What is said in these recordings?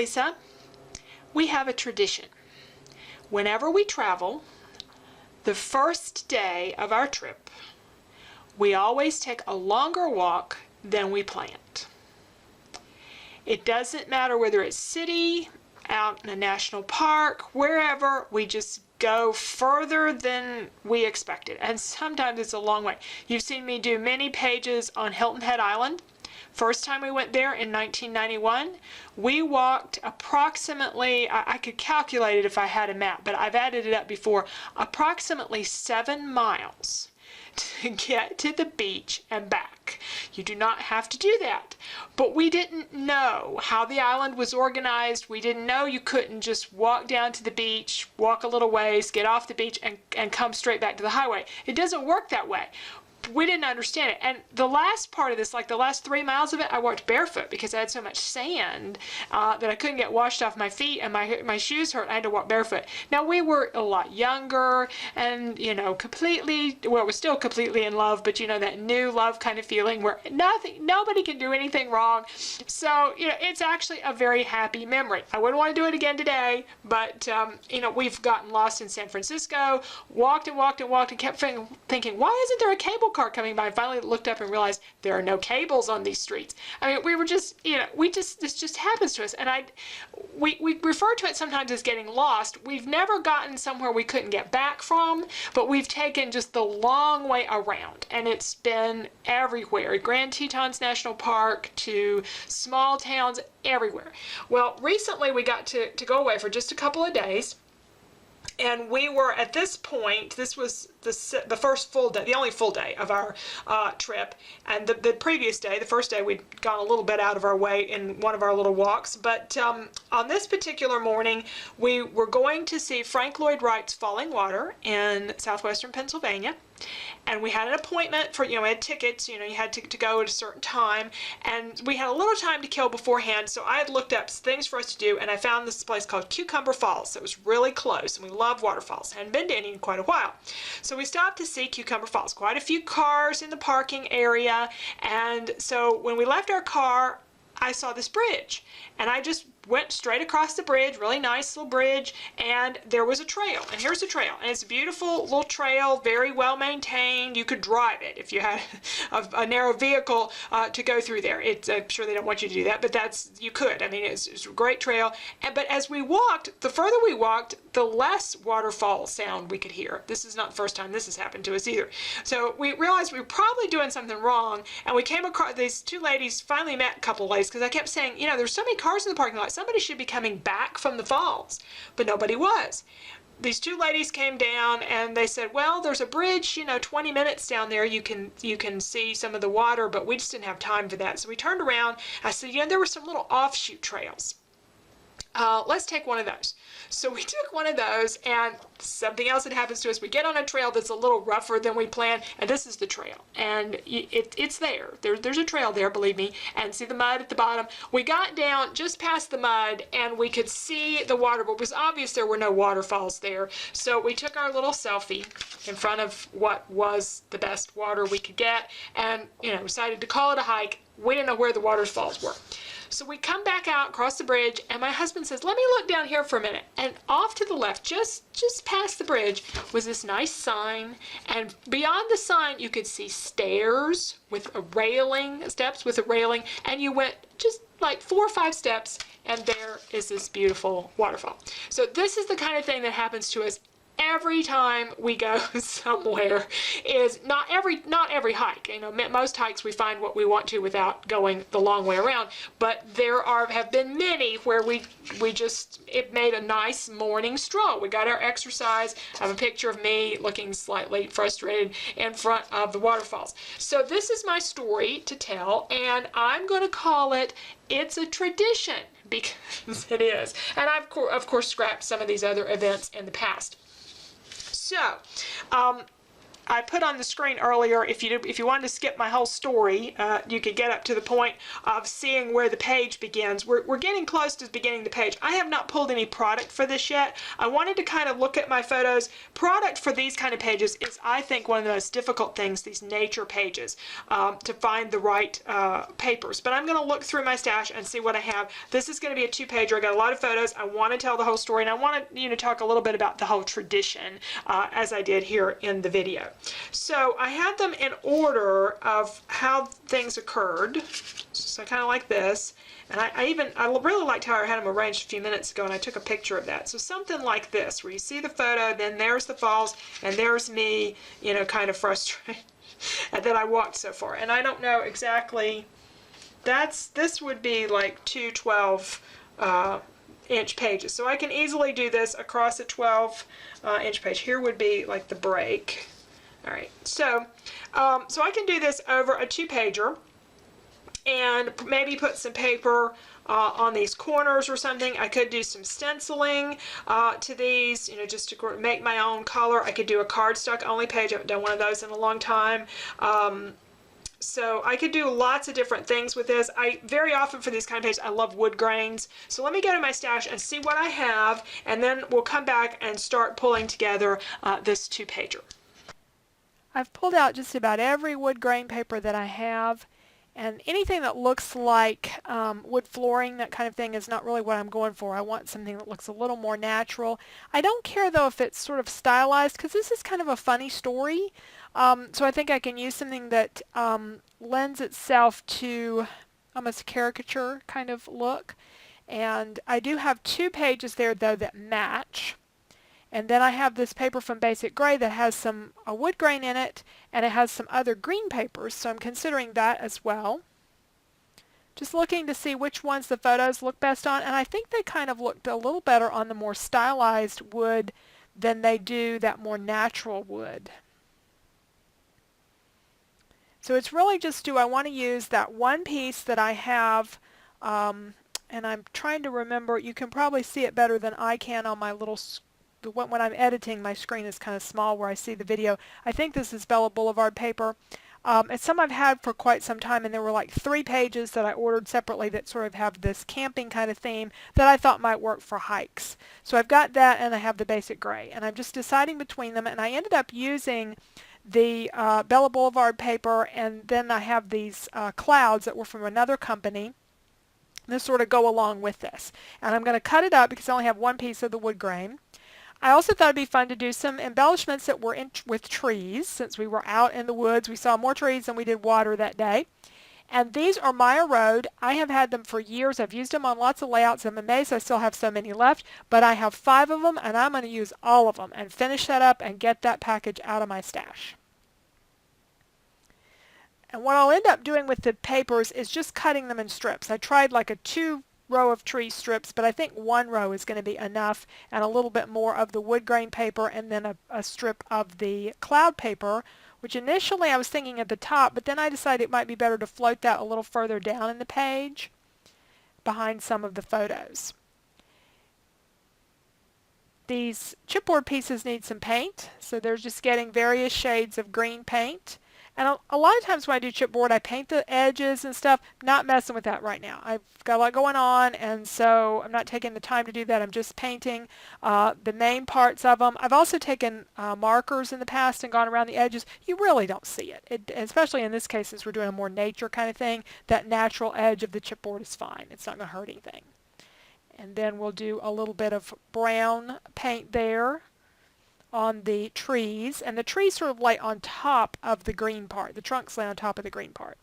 Lisa. We have a tradition. Whenever we travel, the first day of our trip, we always take a longer walk than we planned. It doesn't matter whether it's city, out in a national park, wherever, we just go further than we expected. And sometimes it's a long way. You've seen me do many pages on Hilton Head Island. First time we went there in 1991, we walked approximately, I could calculate it if I had a map, but I've added it up before, approximately 7 miles to get to the beach and back. You do not have to do that. But we didn't know how the island was organized. We didn't know you couldn't just walk down to the beach, walk a little ways, get off the beach, and come straight back to the highway. It doesn't work that way. We didn't understand it. And the last part of this, like the last 3 miles of it, I walked barefoot because I had so much sand that I couldn't get washed off my feet, and my shoes hurt. I had to walk barefoot. Now, we were a lot younger and, you know, we're still completely in love, but you know, that new love kind of feeling where nobody can do anything wrong. So, you know, it's actually a very happy memory. I wouldn't want to do it again today, but, you know, we've gotten lost in San Francisco, walked and walked and walked, and kept thinking, why isn't there a cable car coming by? And finally looked up and realized there are no cables on these streets. I mean, we were just, you know, this just happens to us. And we refer to it sometimes as getting lost. We've never gotten somewhere we couldn't get back from, but we've taken just the long way around. And it's been everywhere. Grand Tetons National Park to small towns, everywhere. Well, recently we got to go away for just a couple of days. And we were, at this point, this was the first full day, the only full day of our trip. And the previous day, the first day, we'd gone a little bit out of our way in one of our little walks. But on this particular morning, we were going to see Frank Lloyd Wright's Falling Water in southwestern Pennsylvania. And we had an appointment for, you know, we had tickets, you know, you had to go at a certain time. And we had a little time to kill beforehand. So I had looked up things for us to do, and I found this place called Cucumber Falls. It was really close, and we love waterfalls. Hadn't been to any in quite a while. So we stopped to see Cucumber Falls. Quite a few cars in the parking area. And so when we left our car, I saw this bridge, and I just went straight across the bridge, really nice little bridge, and there was a trail. And here's the trail, and it's a beautiful little trail, very well maintained. You could drive it if you had a narrow vehicle to go through there. I'm sure they don't want you to do that, but you could. I mean, it's a great trail. But as we walked, the further we walked, the less waterfall sound we could hear. This is not the first time this has happened to us either. So we realized we were probably doing something wrong, and we came across these two ladies, finally met a couple of ladies, because I kept saying, you know, there's so many cars in the parking lot. Somebody should be coming back from the falls, but nobody was. These two ladies came down and they said, well, there's a bridge, you know, 20 minutes down there. You can see some of the water, but we just didn't have time for that. So we turned around. I said, you know, there were some little offshoot trails. Let's take one of those. So we took one of those, and something else that happens to us, we get on a trail that's a little rougher than we planned, and this is the trail. And it's there. There's a trail there, believe me, and see the mud at the bottom. We got down just past the mud, and we could see the water, but it was obvious there were no waterfalls there. So we took our little selfie in front of what was the best water we could get, and, you know, decided to call it a hike. We didn't know where the waterfalls were. So we come back out, across the bridge, and my husband says, let me look down here for a minute. And off to the left, just past the bridge, was this nice sign. And beyond the sign, you could see stairs with a railing, steps with a railing. And you went just like 4 or 5 steps, and there is this beautiful waterfall. So this is the kind of thing that happens to us every time we go somewhere. Is not every hike. You know, most hikes we find what we want to without going the long way around. But there have been many where it made a nice morning stroll. We got our exercise. I have a picture of me looking slightly frustrated in front of the waterfalls. So this is my story to tell, and I'm going to call it It's a Tradition, because it is. And I've of course scrapped some of these other events in the past. So, I put on the screen earlier, if you wanted to skip my whole story, you could get up to the point of seeing where the page begins. We're getting close to beginning the page. I have not pulled any product for this yet. I wanted to kind of look at my photos. Product for these kind of pages is, I think, one of the most difficult things, these nature pages, to find the right papers. But I'm going to look through my stash and see what I have. This is going to be a 2-pager. I got a lot of photos. I want to tell the whole story, and I want to talk a little bit about the whole tradition as I did here in the video. So I had them in order of how things occurred. So kind of like this. And I really liked how I had them arranged a few minutes ago, and I took a picture of that. So something like this, where you see the photo, then there's the falls, and there's me, kind of frustrated that I walked so far. And I don't know exactly, this would be like 2 12-inch pages. So I can easily do this across a 12-inch page. Here would be like the break. All right, so I can do this over a 2-pager and maybe put some paper on these corners or something. I could do some stenciling to these, just to make my own color. I could do a cardstock only page. I haven't done one of those in a long time. So I could do lots of different things with this. Very often for these kind of pages, I love wood grains. So let me go to my stash and see what I have, and then we'll come back and start pulling together this 2-pager. I've pulled out just about every wood grain paper that I have, and anything that looks like wood flooring, that kind of thing, is not really what I'm going for. I want something that looks a little more natural. I don't care though if it's sort of stylized, because this is kind of a funny story. So I think I can use something that lends itself to almost a caricature kind of look. And I do have 2 pages there though that match. And then I have this paper from Basic Gray that has some wood grain in it, and it has some other green papers, so I'm considering that as well. Just looking to see which ones the photos look best on, and I think they kind of looked a little better on the more stylized wood than they do that more natural wood. So it's really just, do I want to use that one piece that I have, and I'm trying to remember, you can probably see it better than I can on my little when I'm editing, my screen is kind of small where I see the video. I think this is Bella Boulevard paper. It's some I've had for quite some time, and there were like 3 pages that I ordered separately that sort of have this camping kind of theme that I thought might work for hikes. So I've got that, and I have the Basic Gray, and I'm just deciding between them, and I ended up using the Bella Boulevard paper, and then I have these clouds that were from another company. This sort of go along with this. And I'm going to cut it up because I only have 1 piece of the wood grain. I also thought it'd be fun to do some embellishments that were with trees. Since we were out in the woods, we saw more trees than we did water that day. And these are Maya Road. I have had them for years. I've used them on lots of layouts. I'm amazed I still have so many left, but I have 5 of them, and I'm going to use all of them and finish that up and get that package out of my stash. And what I'll end up doing with the papers is just cutting them in strips. I tried like a 2-row of tree strips, but I think 1 row is going to be enough, and a little bit more of the wood grain paper, and then a strip of the cloud paper, which initially I was thinking at the top, but then I decided it might be better to float that a little further down in the page behind some of the photos. These chipboard pieces need some paint, so they're just getting various shades of green paint. And a lot of times when I do chipboard, I paint the edges and stuff. Not messing with that right now. I've got a lot going on, and so I'm not taking the time to do that. I'm just painting the main parts of them. I've also taken markers in the past and gone around the edges. You really don't see it. Especially in this case, since we're doing a more nature kind of thing, that natural edge of the chipboard is fine. It's not going to hurt anything. And then we'll do a little bit of brown paint there on the trees, and the trees sort of lay on top of the green part. The trunks lay on top of the green part.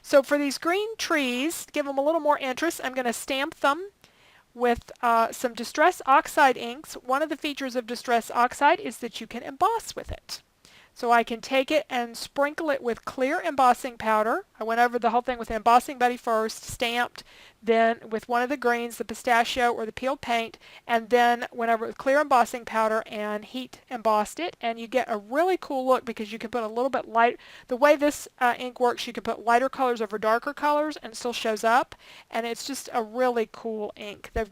So for these green trees, to give them a little more interest, I'm going to stamp them with some Distress Oxide inks. One of the features of Distress Oxide is that you can emboss with it. So I can take it and sprinkle it with clear embossing powder. I went over the whole thing with the embossing buddy first, stamped, then with one of the greens, the pistachio or the peeled paint, and then went over with clear embossing powder and heat embossed it, and you get a really cool look because you can put a little bit light. The way this ink works, you can put lighter colors over darker colors and it still shows up, and it's just a really cool ink. The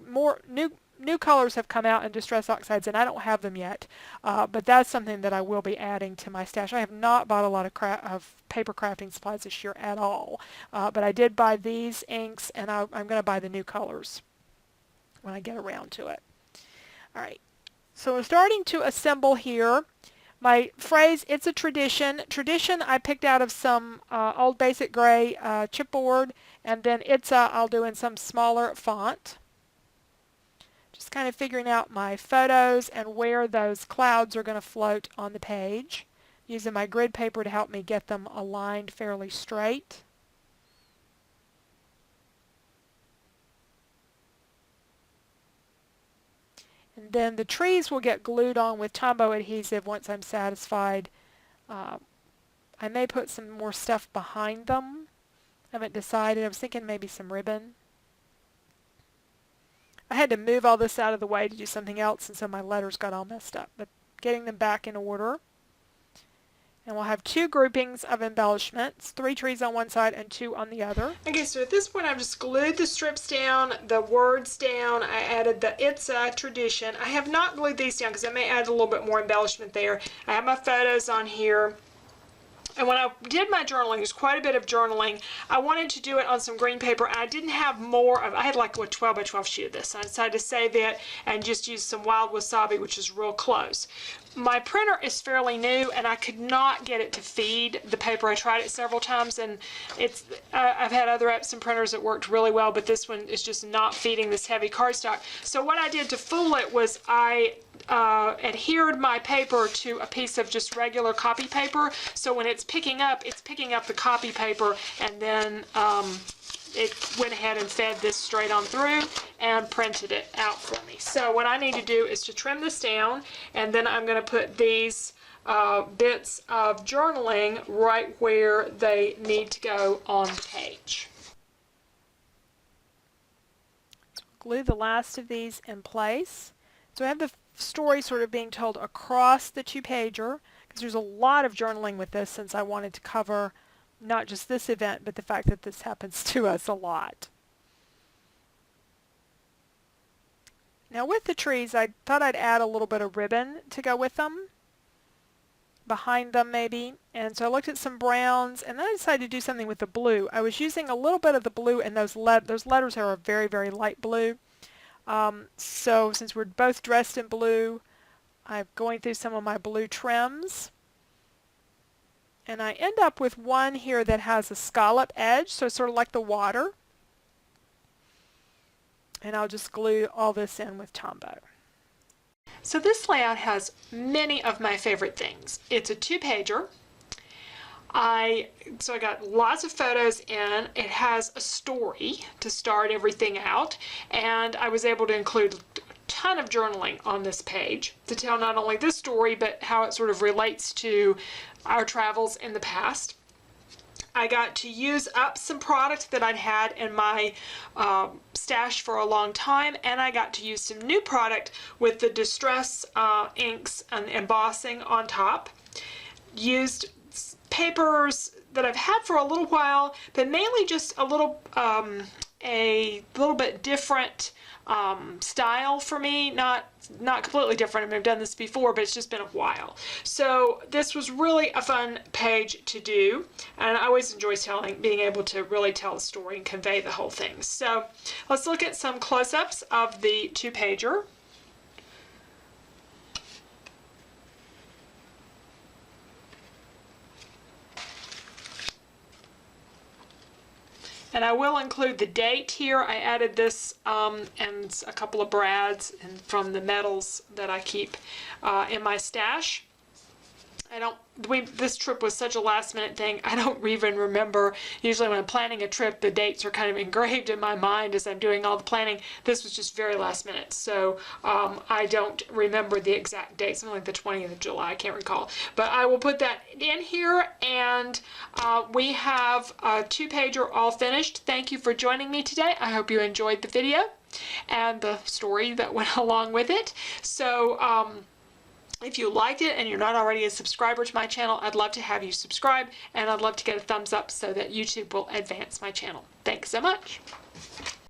new colors have come out in Distress Oxides, and I don't have them yet, but that's something that I will be adding to my stash. I have not bought a lot of paper crafting supplies this year at all, but I did buy these inks, and I'm going to buy the new colors when I get around to it. All right, so I'm starting to assemble here. My phrase, it's a tradition. Tradition I picked out of some old basic gray chipboard, and then I'll do in some smaller font. Just kind of figuring out my photos and where those clouds are going to float on the page, using my grid paper to help me get them aligned fairly straight. And then the trees will get glued on with Tombow adhesive once I'm satisfied. I may put some more stuff behind them. I haven't decided. I was thinking maybe some ribbon. I had to move all this out of the way to do something else, and so my letters got all messed up. But getting them back in order. And we'll have 2 groupings of embellishments, 3 trees on one side and 2 on the other. Okay, so at this point I've just glued the strips down, the words down. I added the It's a Tradition. I have not glued these down because I may add a little bit more embellishment there. I have my photos on here. And when I did my journaling, there's quite a bit of journaling. I wanted to do it on some green paper. I didn't have more of, I had like a 12 by 12 sheet of this. So I decided to save it and just use some wild wasabi, which is real close. My printer is fairly new, and I could not get it to feed the paper. I tried it several times, and I've had other Epson printers that worked really well, but this one is just not feeding this heavy cardstock. So what I did to fool it was I adhered my paper to a piece of just regular copy paper, so when it's picking up the copy paper, and then it went ahead and fed this straight on through and printed it out for me. So what I need to do is to trim this down, and then I'm going to put these bits of journaling right where they need to go on the page. Glue the last of these in place. So I have the story sort of being told across the 2-pager, because there's a lot of journaling with this, since I wanted to cover not just this event, but the fact that this happens to us a lot. Now with the trees, I thought I'd add a little bit of ribbon to go with them, behind them maybe. And so I looked at some browns, and then I decided to do something with the blue. I was using a little bit of the blue, and those letters are a very, very light blue. So since we're both dressed in blue, I'm going through some of my blue trims. And I end up with one here that has a scallop edge, so it's sort of like the water. And I'll just glue all this in with Tombow. So this layout has many of my favorite things. It's a 2-pager. So I got lots of photos in. It has a story to start everything out, and I was able to include a ton of journaling on this page to tell not only this story, but how it sort of relates to our travels in the past. I got to use up some product that I'd had in my stash for a long time, and I got to use some new product with the Distress inks and embossing on top. Used papers that I've had for a little while, but mainly just a little bit different style for me, not completely different. I mean, I've done this before, but it's just been a while. So this was really a fun page to do, and I always enjoy being able to really tell the story and convey the whole thing. So let's look at some close-ups of the 2-pager. And I will include the date here. I added this and a couple of brads from the medals that I keep in my stash. This trip was such a last minute thing, I don't even remember. Usually when I'm planning a trip, the dates are kind of engraved in my mind as I'm doing all the planning. This was just very last minute, so I don't remember the exact date, something like the 20th of July, I can't recall. But I will put that in here, and we have a 2-pager all finished. Thank you for joining me today. I hope you enjoyed the video and the story that went along with it. So if you liked it and you're not already a subscriber to my channel, I'd love to have you subscribe, and I'd love to get a thumbs up so that YouTube will advance my channel. Thanks so much.